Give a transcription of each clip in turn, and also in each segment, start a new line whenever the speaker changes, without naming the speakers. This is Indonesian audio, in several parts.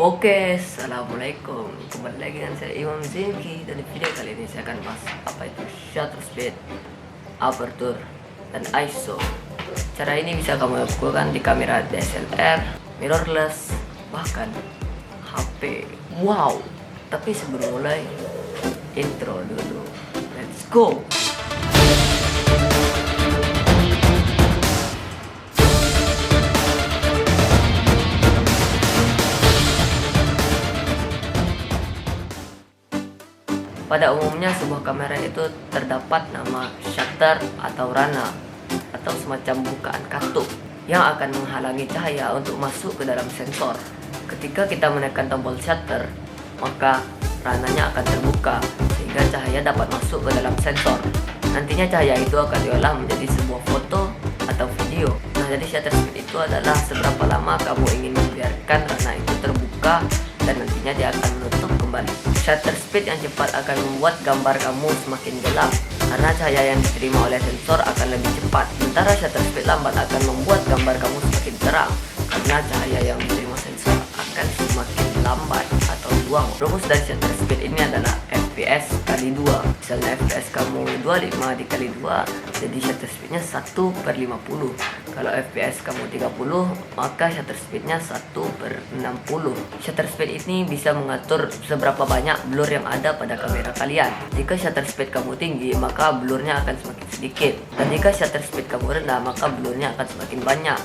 Oke, assalamualaikum. Kembali lagi dengan saya Imam Zinki, dan di video kali ini saya akan bahas apa itu shutter speed, aperture, dan ISO. Cara ini bisa kamu lakukan di kamera DSLR, mirrorless, bahkan HP. Wow! Tapi sebelum mulai, intro dulu. Let's go! Pada umumnya sebuah kamera itu terdapat nama shutter atau rana atau semacam bukaan katup yang akan menghalangi cahaya untuk masuk ke dalam sensor. Ketika kita menekan tombol shutter, maka rananya akan terbuka sehingga cahaya dapat masuk ke dalam sensor. Nantinya cahaya itu akan diolah menjadi sebuah foto atau video. Nah, jadi shutter speed itu adalah seberapa lama kamu ingin membiarkan rana itu terbuka dan nantinya dia akan menutup kembali. Shutter speed yang cepat akan membuat gambar kamu semakin gelap karena cahaya yang diterima oleh sensor akan lebih cepat. Sementara shutter speed lambat akan membuat gambar kamu semakin terang karena cahaya yang diterima sensor akan semakin lambat atau buang. Rumus dari shutter speed ini adalah fps kali 2. Misalnya fps kamu 25 dikali 2, jadi shutter speednya 1/50. Kalau fps kamu 30, maka shutter speednya 1/60. Shutter speed ini bisa mengatur seberapa banyak blur yang ada pada kamera kalian. Jika shutter speed kamu tinggi, maka blurnya akan semakin sedikit, dan jika shutter speed kamu rendah, maka blurnya akan semakin banyak.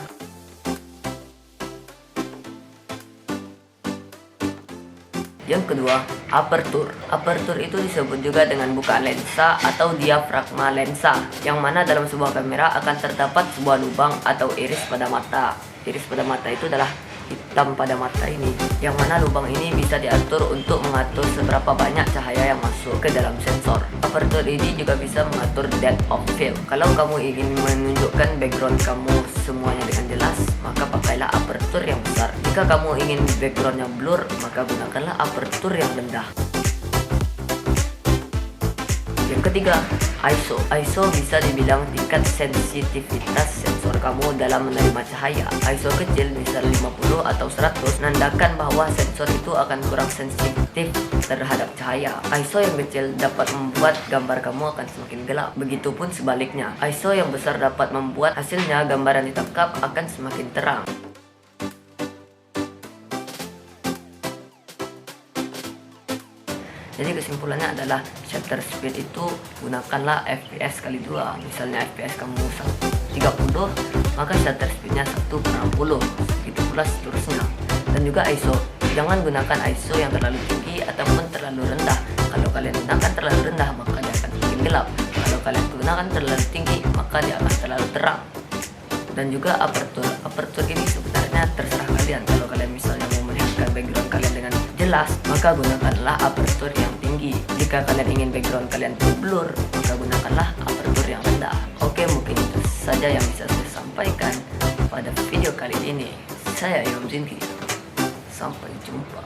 Yang kedua, aperture. Aperture itu disebut juga dengan bukaan lensa atau diafragma lensa, yang mana dalam sebuah kamera akan terdapat sebuah lubang atau iris pada mata. Iris pada mata itu adalah hitam pada mata ini, yang mana lubang ini bisa diatur untuk mengatur seberapa banyak cahaya yang masuk ke dalam sensor. Aperture ini juga bisa mengatur depth of field. Kalau kamu ingin menunjukkan background kamu semuanya dengan jelas, maka pakailah aperture yang besar. Jika kamu ingin backgroundnya blur, maka gunakanlah aperture yang rendah. Yang ketiga, ISO. ISO bisa dibilang tingkat sensitivitas sensor kamu dalam menerima cahaya. ISO kecil, misal 50 atau 100, menandakan bahwa sensor itu akan kurang sensitif terhadap cahaya. ISO yang kecil dapat membuat gambar kamu akan semakin gelap. Begitupun sebaliknya, ISO yang besar dapat membuat hasilnya gambar yang ditangkap akan semakin terang. Jadi kesimpulannya adalah shutter speed itu gunakanlah fps kali 2. Misalnya fps kamu 30, maka shutter speednya 1/60. Begitu pula seterusnya. Dan juga ISO, jangan gunakan ISO yang terlalu tinggi ataupun terlalu rendah. Kalau kalian gunakan terlalu rendah, maka dia akan semakin gelap. Kalau kalian gunakan terlalu tinggi, maka dia akan terlalu terang. Dan juga aperture. Aperture ini sebenarnya terserah kalian. Kalau kalian misalnya mau melihatkan background kalian dengan jelas, maka gunakanlah aperture yang tinggi. Jika kalian ingin background kalian blur, maka gunakanlah aperture yang rendah. Oke, mungkin itu saja yang bisa saya sampaikan pada video kali ini. Saya Imam Zinki. Sampai jumpa.